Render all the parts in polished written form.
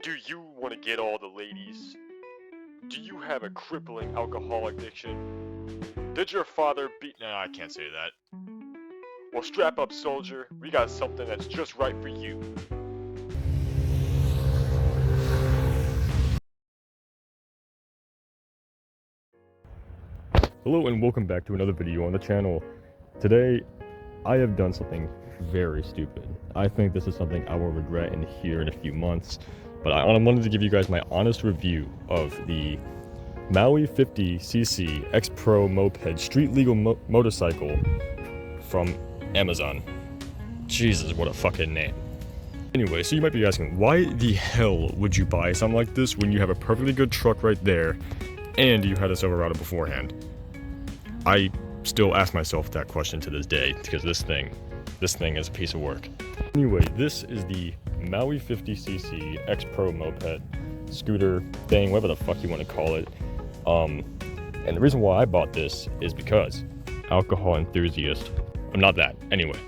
Do you want to get all the ladies? Do you have a crippling alcohol addiction? Did your father beat... No, I can't say that. Well, strap up, soldier. We got something that's just right for you. Hello and welcome back to another video on the channel. Today, I have done something very stupid. I think this is something I will regret here in a few months, but I wanted to give you guys my honest review of the Maui 50cc X Pro Moped street legal motorcycle from Amazon. Jesus, what a fucking name. Anyway, so you might be asking, why the hell would you buy something like this when you have a perfectly good truck right there and you had a Silverado beforehand? I still ask myself that question to this day because this thing is a piece of work. Anyway, this is the Maui 50cc X Pro Moped scooter thing, whatever the fuck you want to call it. And the reason why I bought this is because alcohol enthusiast. I'm not that. Anyway,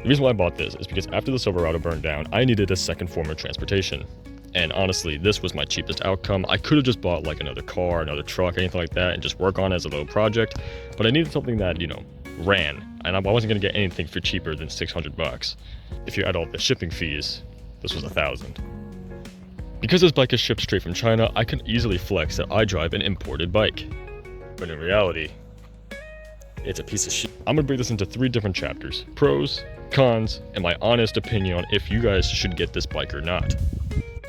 the reason why I bought this is because after the Silverado burned down, I needed a second form of transportation. And honestly, this was my cheapest outcome. I could have just bought like another car, another truck, anything like that, and just work on it as a little project. But I needed something that, ran. And I wasn't going to get anything for cheaper than $600. If you add all the shipping fees, this was $1,000. Because this bike is shipped straight from China, I can easily flex that I drive an imported bike. But in reality, it's a piece of shit. I'm going to break this into 3 different chapters: pros, cons, and my honest opinion on if you guys should get this bike or not.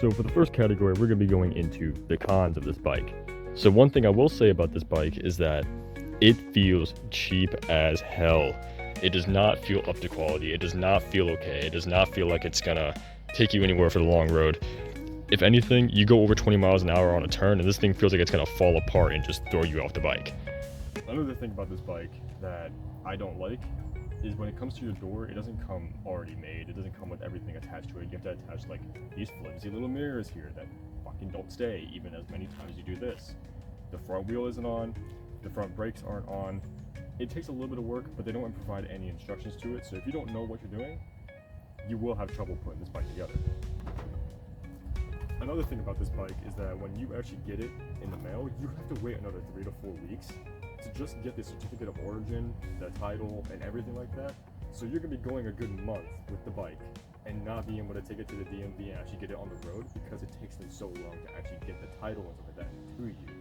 So for the first category, we're going to be going into the cons of this bike. So one thing I will say about this bike is that it feels cheap as hell. It does not feel up to quality. It does not feel okay. It does not feel like it's gonna take you anywhere for the long road. If anything, you go over 20 miles an hour on a turn and this thing feels like it's gonna fall apart and just throw you off the bike. Another thing about this bike that I don't like is when it comes to your door, it doesn't come already made. It doesn't come with everything attached to it. You have to attach like these flimsy little mirrors here that fucking don't stay even as many times you do this. The front wheel isn't on, the front brakes aren't on. It takes a little bit of work, but they don't provide any instructions to it. So if you don't know what you're doing, you will have trouble putting this bike together. Another thing about this bike is that when you actually get it in the mail, you have to wait another 3 to 4 weeks to just get the certificate of origin, the title, and everything like that. So you're gonna be going a good month with the bike and not being able to take it to the DMV and actually get it on the road because it takes them so long to actually get the title and stuff like that to you.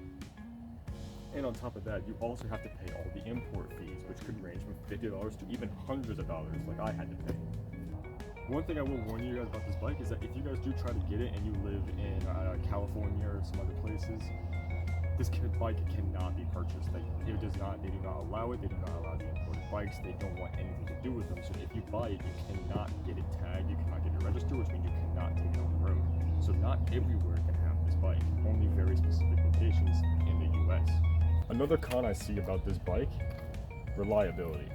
And on top of that, you also have to pay all the import fees, which could range from $50 to even hundreds of dollars like I had to pay. One thing I will warn you guys about this bike is that if you guys do try to get it and you live in California or some other places, this bike cannot be purchased. They do not allow it. They do not allow the imported bikes. They don't want anything to do with them. So if you buy it, you cannot get it tagged. You cannot get it registered, which means you cannot take it on the road. So not everywhere can have this bike. Only very specific locations in the US. Another con I see about this bike, reliability.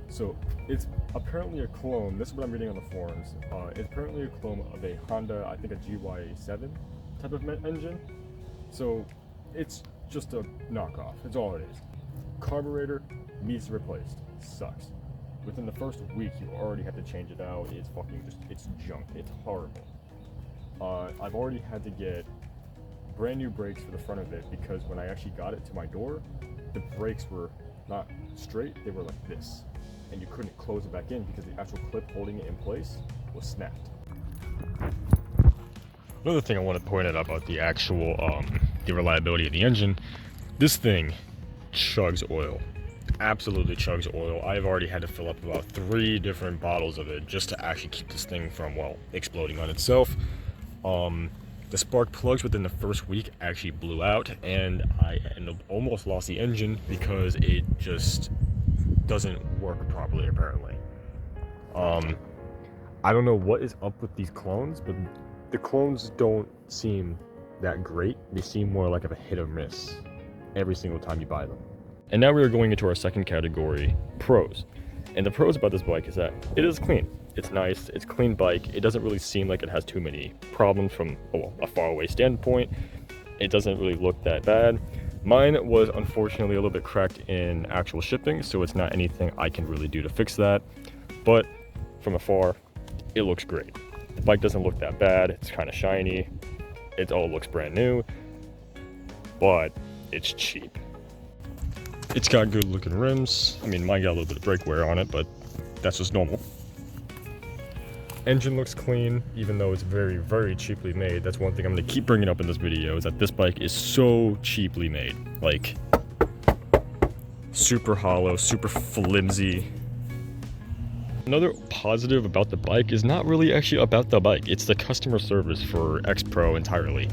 So it's apparently a clone. This is what I'm reading on the forums. It's apparently a clone of a Honda, I think a GY7 type of engine. So it's just a knockoff. It's all it is. Carburetor needs replaced. Sucks. Within the first week, you already have to change it out. It's fucking it's junk. It's horrible. I've already had to get brand new brakes for the front of it because when I actually got it to my door, the brakes were not straight. They were like this, and you couldn't close it back in because the actual clip holding it in place was snapped. Another thing I want to point out about the actual the reliability of the engine, this thing chugs oil. Absolutely chugs oil. I've already had to fill up about 3 different bottles of it just to actually keep this thing from, well, exploding on itself. The spark plugs within the first week actually blew out, and I almost lost the engine because it just doesn't work properly, apparently. I don't know what is up with these clones, but the clones don't seem that great. They seem more like a hit or miss every single time you buy them. And now we are going into our second category, pros. And the pros about this bike is that it is clean. It's nice, it's a clean bike. It doesn't really seem like it has too many problems from a faraway standpoint. It doesn't really look that bad. Mine was unfortunately a little bit cracked in actual shipping, so it's not anything I can really do to fix that. But from afar, it looks great. The bike doesn't look that bad. It's kind of shiny. It all looks brand new, but it's cheap. It's got good looking rims. I mean, mine got a little bit of brake wear on it, but that's just normal. Engine looks clean, even though it's very, very cheaply made. That's one thing I'm gonna keep bringing up in this video, is that this bike is so cheaply made. Like, super hollow, super flimsy. Another positive about the bike is not really actually about the bike. It's the customer service for X Pro entirely.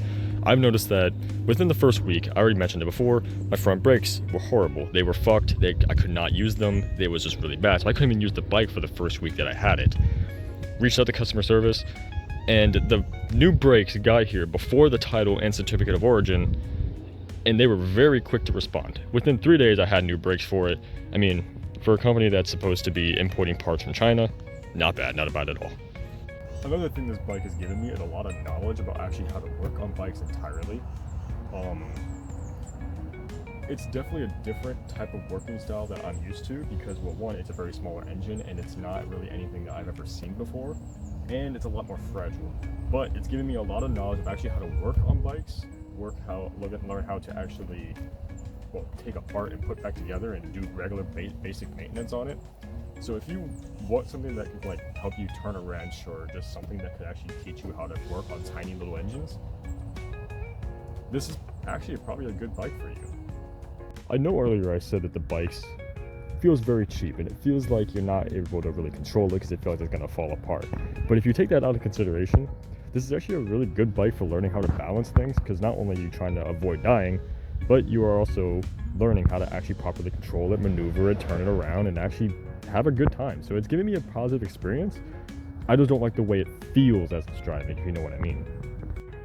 I've noticed that within the first week, I already mentioned it before, my front brakes were horrible. They were fucked. I could not use them. It was just really bad. So I couldn't even use the bike for the first week that I had it. Reached out to customer service, and the new brakes got here before the title and certificate of origin, and they were very quick to respond. Within 3 days, I had new brakes for it. I mean, for a company that's supposed to be importing parts from China, not bad, not bad at all. Another thing this bike has given me is a lot of knowledge about actually how to work on bikes entirely. It's definitely a different type of working style that I'm used to because, well, one, it's a very smaller engine and it's not really anything that I've ever seen before, and it's a lot more fragile. But it's given me a lot of knowledge of actually how to work on bikes, learn how to actually, well, take apart and put back together and do regular basic maintenance on it. So if you want something that could like help you turn a wrench, or just something that could actually teach you how to work on tiny little engines, this is actually probably a good bike for you. I know earlier I said that the bikes feels very cheap, and it feels like you're not able to really control it because it feels like it's going to fall apart. But if you take that out of consideration, this is actually a really good bike for learning how to balance things, because not only are you trying to avoid dying, but you are also learning how to actually properly control it, maneuver it, turn it around, and actually have a good time. So it's giving me a positive experience. I just don't like the way it feels as it's driving, if you know what I mean.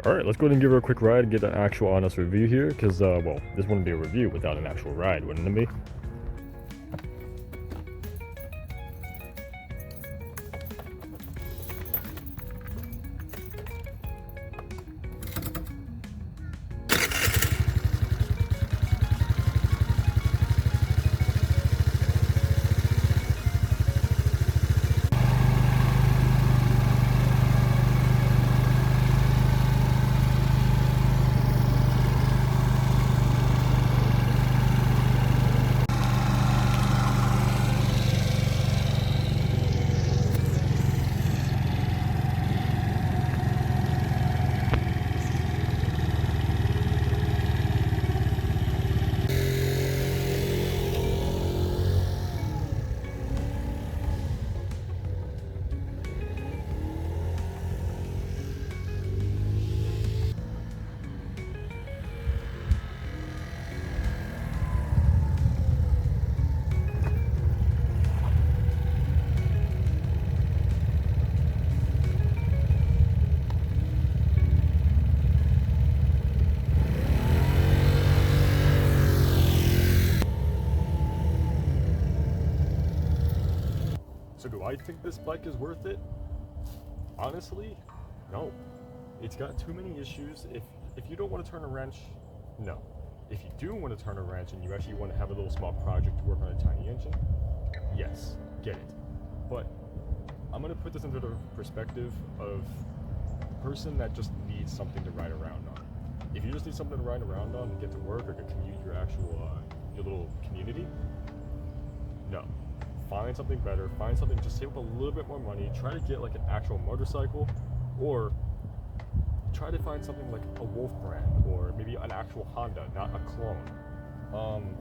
Alright, let's go ahead and give her a quick ride and get an actual honest review here, because, well, this wouldn't be a review without an actual ride, wouldn't it be? So do I think this bike is worth it? Honestly, no. It's got too many issues. If you don't want to turn a wrench, no. If you do want to turn a wrench and you actually want to have a little small project to work on a tiny engine, yes, get it. But I'm going to put this into the perspective of a person that just needs something to ride around on. If you just need something to ride around on and get to work or to commute your actual, your little community, no. Find something better, find something, just save up a little bit more money, try to get like an actual motorcycle, or try to find something like a Wolf brand, or maybe an actual Honda, not a clone.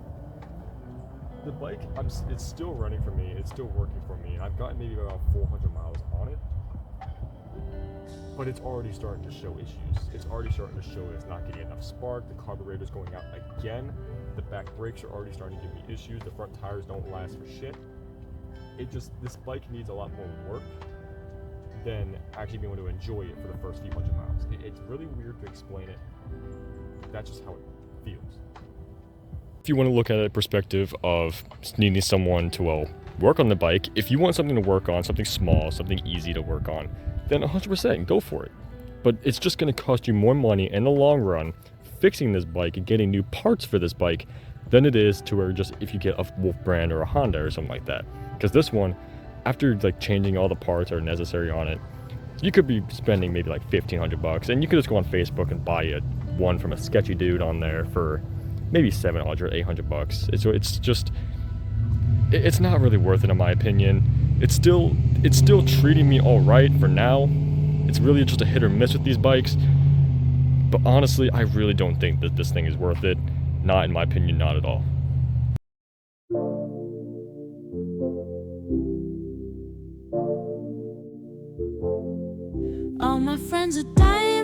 The bike, it's still running for me, it's still working for me, and I've gotten maybe around 400 miles on it, but it's already starting to show issues. It's already starting to show it's not getting enough spark, the carburetor's going out again, the back brakes are already starting to give me issues, the front tires don't last for shit. This bike needs a lot more work than actually being able to enjoy it for the first few hundred miles. It's really weird to explain it. That's just how it feels. If you want to look at a perspective of needing someone to, well, work on the bike, if you want something to work on, something small, something easy to work on, then 100% go for it. But it's just going to cost you more money in the long run fixing this bike and getting new parts for this bike than it is to where just if you get a Wolf brand or a Honda or something like that. Because this one, after like changing all the parts that are necessary on it, you could be spending maybe like $1,500, and you could just go on Facebook and buy one from a sketchy dude on there for maybe $700, $800. It's not really worth it in my opinion. It's still treating me all right for now. It's really just a hit or miss with these bikes. But honestly, I really don't think that this thing is worth it. Not in my opinion, not at all. All my friends are dying.